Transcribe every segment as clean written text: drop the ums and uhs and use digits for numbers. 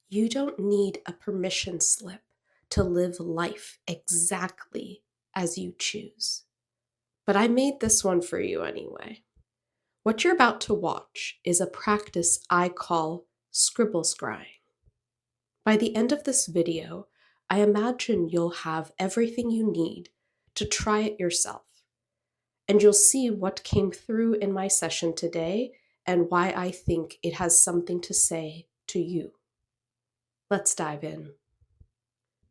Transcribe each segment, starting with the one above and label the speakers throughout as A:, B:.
A: You don't need a permission slip to live life exactly as you choose. But I made this one for you anyway. What you're about to watch is a practice I call scrying. By the end of this video, I imagine you'll have everything you need to try it yourself. And you'll see what came through in my session today and why I think it has something to say to you. Let's dive in.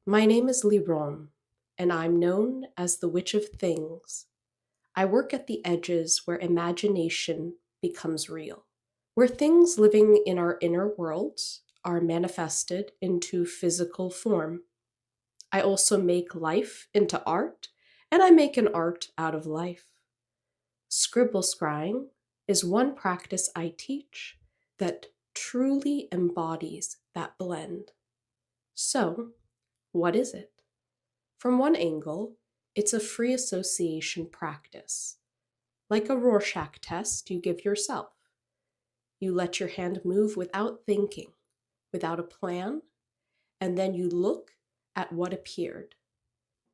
A: My name is Liron, and I'm known as the Witch of Things. I work at the edges where imagination becomes real, where things living in our inner worlds are manifested into physical form. I also make life into art, and I make an art out of life. Scrying is one practice I teach that truly embodies that blend. So, what is it? From one angle, it's a free association practice. Like a Rorschach test you give yourself. You let your hand move without thinking, without a plan, and then you look at what appeared.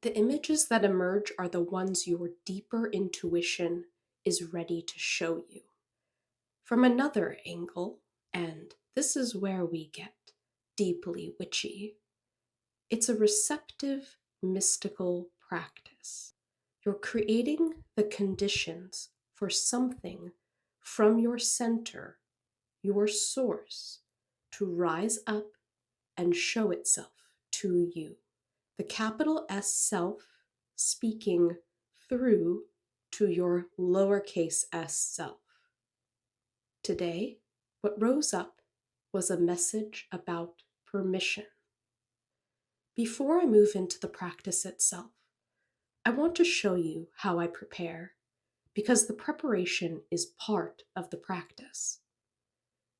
A: The images that emerge are the ones your deeper intuition is ready to show you. From another angle, and this is where we get deeply witchy, it's a receptive, mystical practice. You're creating the conditions for something from your center, your source, to rise up and show itself to you. The capital S self speaking through to your lowercase s self. Today, what rose up was a message about permission. Before I move into the practice itself, I want to show you how I prepare, because the preparation is part of the practice.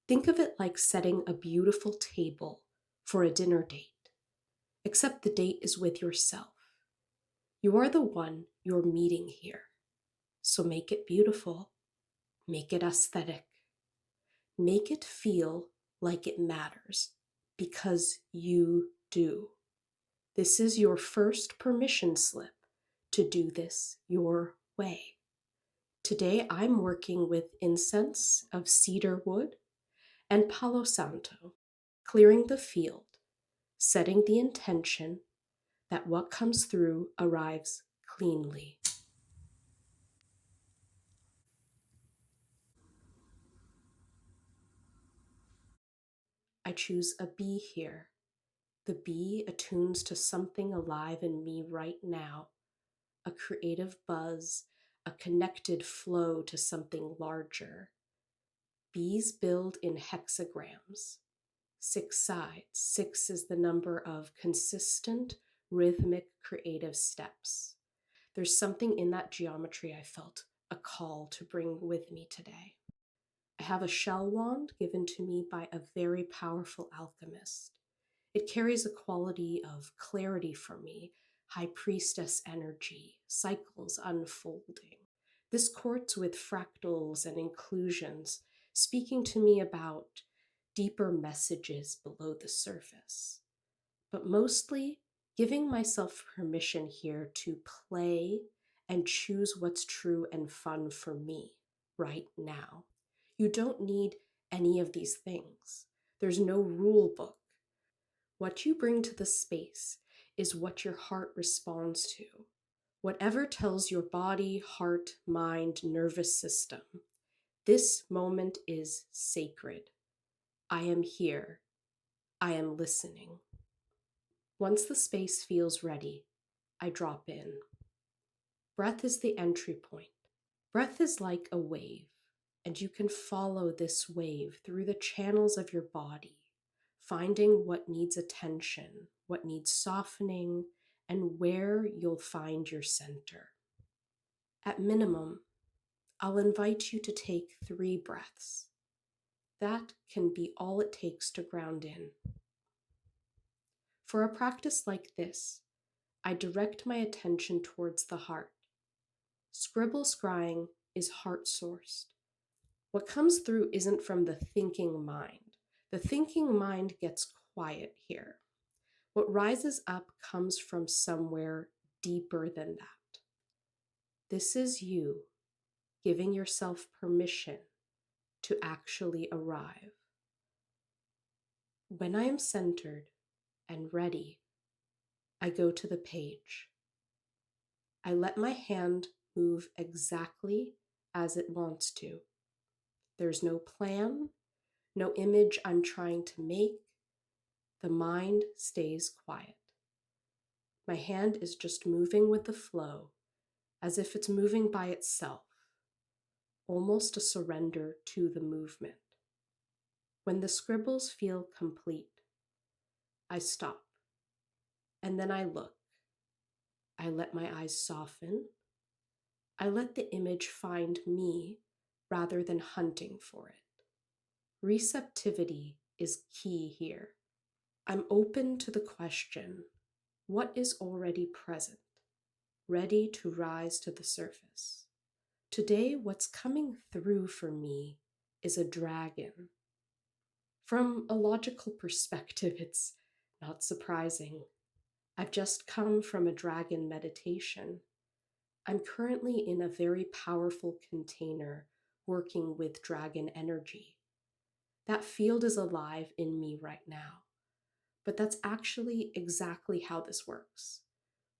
A: Think of it like setting a beautiful table for a dinner date, except the date is with yourself. You are the one you're meeting here. So make it beautiful, make it aesthetic, make it feel like it matters, because you do. This is your first permission slip to do this your way. Today I'm working with incense of cedar wood and Palo Santo, clearing the field, setting the intention that what comes through arrives cleanly. I choose a bee here. The bee attunes to something alive in me right now, a creative buzz, a connected flow to something larger. Bees build in hexagrams, 6 sides. 6 is the number of consistent, rhythmic, creative steps. There's something in that geometry I felt a call to bring with me today. I have a shell wand given to me by a very powerful alchemist. It carries a quality of clarity for me, high priestess energy, cycles unfolding. This courts with fractals and inclusions, speaking to me about deeper messages below the surface. But mostly, giving myself permission here to play and choose what's true and fun for me right now. You don't need any of these things. There's no rule book. What you bring to the space is what your heart responds to. Whatever tells your body, heart, mind, nervous system, this moment is sacred. I am here. I am listening. Once the space feels ready, I drop in. Breath is the entry point. Breath is like a wave, and you can follow this wave through the channels of your body, finding what needs attention, what needs softening, and where you'll find your center. At minimum, I'll invite you to take 3 breaths. That can be all it takes to ground in. For a practice like this, I direct my attention towards the heart. Scrying is heart-sourced. What comes through isn't from the thinking mind. The thinking mind gets quiet here. What rises up comes from somewhere deeper than that. This is you giving yourself permission to actually arrive. When I am centered and ready, I go to the page. I let my hand move exactly as it wants to. There's no plan, no image I'm trying to make. The mind stays quiet. My hand is just moving with the flow, as if it's moving by itself, almost a surrender to the movement. When the scribbles feel complete, I stop, and then I look. I let my eyes soften. I let the image find me rather than hunting for it. Receptivity is key here. I'm open to the question, what is already present, ready to rise to the surface? Today, what's coming through for me is a dragon. From a logical perspective, it's not surprising. I've just come from a dragon meditation. I'm currently in a very powerful container working with dragon energy. That field is alive in me right now. But that's actually exactly how this works.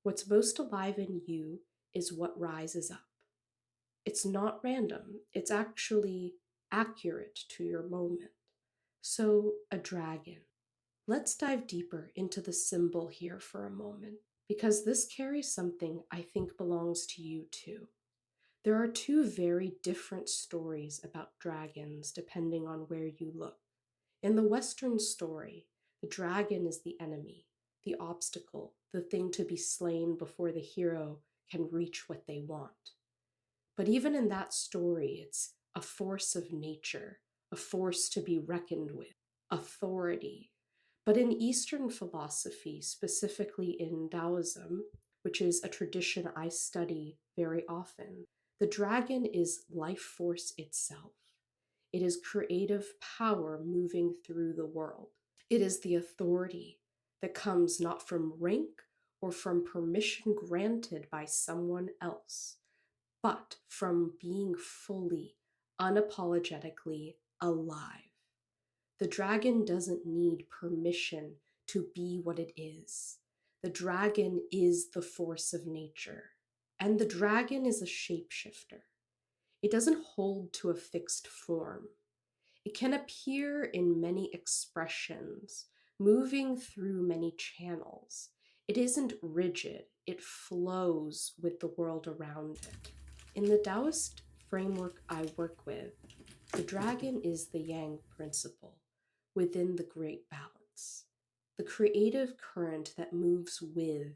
A: What's most alive in you is what rises up. It's not random, it's actually accurate to your moment. So, a dragon. Let's dive deeper into the symbol here for a moment, because this carries something I think belongs to you too. There are two very different stories about dragons depending on where you look. In the Western story, the dragon is the enemy, the obstacle, the thing to be slain before the hero can reach what they want. But even in that story, it's a force of nature, a force to be reckoned with, authority. But in Eastern philosophy, specifically in Taoism, which is a tradition I study very often, the dragon is life force itself. It is creative power moving through the world. It is the authority that comes not from rank or from permission granted by someone else, but from being fully, unapologetically alive. The dragon doesn't need permission to be what it is. The dragon is the force of nature. And the dragon is a shapeshifter. It doesn't hold to a fixed form. It can appear in many expressions, moving through many channels. It isn't rigid, it flows with the world around it. In the Taoist framework I work with, the dragon is the yang principle within the great balance, the creative current that moves with,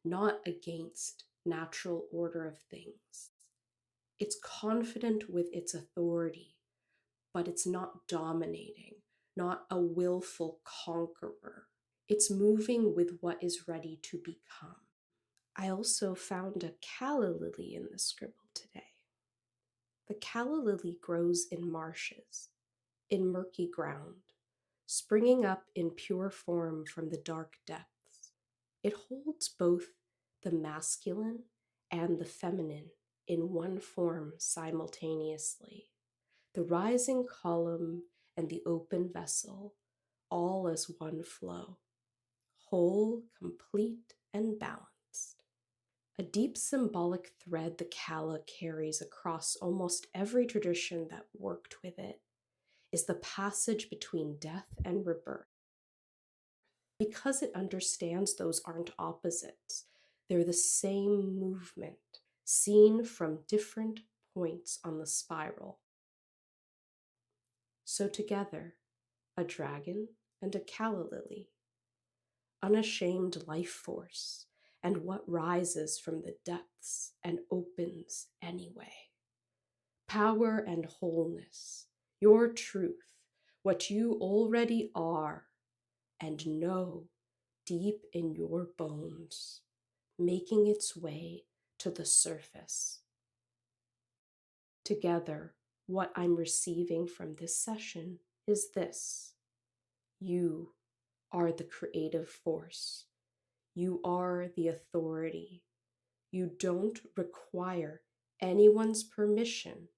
A: not against, natural order of things. It's confident with its authority, but it's not dominating, not a willful conqueror. It's moving with what is ready to become. I also found a calla lily in the scribble today. The calla lily grows in marshes, in murky ground, springing up in pure form from the dark depths. It holds both the masculine and the feminine in one form simultaneously. The rising column and the open vessel, all as one flow, whole, complete, and balanced. A deep symbolic thread the calla carries across almost every tradition that worked with it is the passage between death and rebirth. Because it understands those aren't opposites, they're the same movement, seen from different points on the spiral. So together, a dragon and a calla lily, unashamed life force, and what rises from the depths and opens anyway. Power and wholeness, your truth, what you already are and know deep in your bones, making its way to the surface. Together, what I'm receiving from this session is this: you are the creative force. You are the authority. You don't require anyone's permission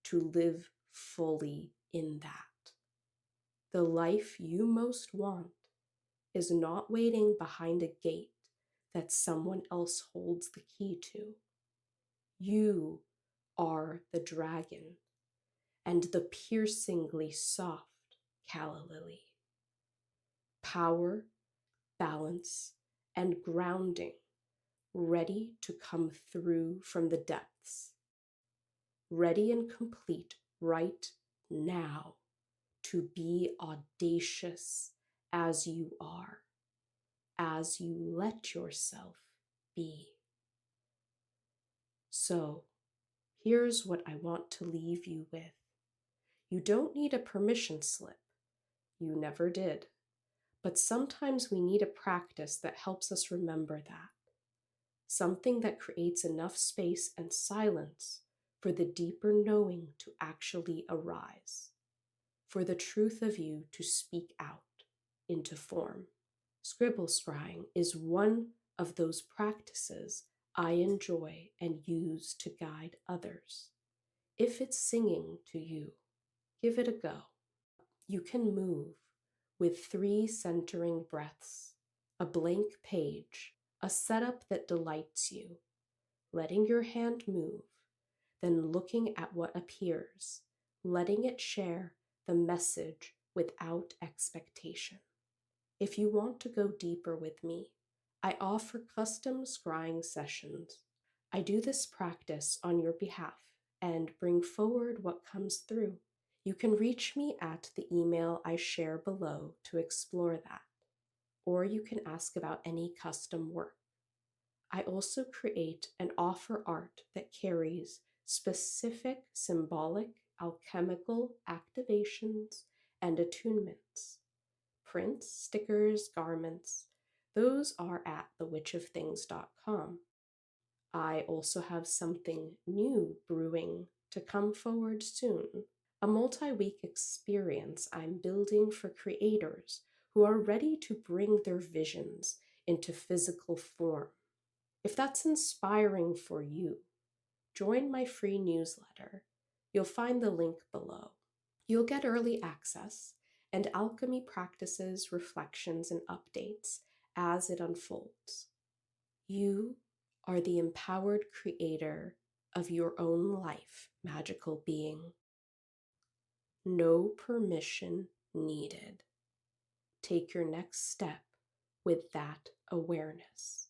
A: to live fully in that. The life you most want is not waiting behind a gate that someone else holds the key to. You are the dragon and the piercingly soft calla lily. Power, balance, and grounding ready to come through from the depths. Ready and complete right now to be audacious as you are, as you let yourself be. So, here's what I want to leave you with. You don't need a permission slip. You never did. But sometimes we need a practice that helps us remember that. Something that creates enough space and silence for the deeper knowing to actually arise, for the truth of you to speak out into form. Scribble scrying is one of those practices I enjoy and use to guide others. If it's singing to you, give it a go. You can move with 3 centering breaths, a blank page, a setup that delights you, letting your hand move, then looking at what appears, letting it share the message without expectation. If you want to go deeper with me, I offer custom scrying sessions. I do this practice on your behalf and bring forward what comes through. You can reach me at the email I share below to explore that, or you can ask about any custom work. I also create and offer art that carries specific symbolic, alchemical activations and attunements. Prints, stickers, garments, those are at thewitchofthings.com. I also have something new brewing to come forward soon, a multi-week experience I'm building for creators who are ready to bring their visions into physical form. If that's inspiring for you, join my free newsletter. You'll find the link below. You'll get early access and alchemy practices, reflections, and updates as it unfolds. You are the empowered creator of your own life, magical being. No permission needed. Take your next step with that awareness.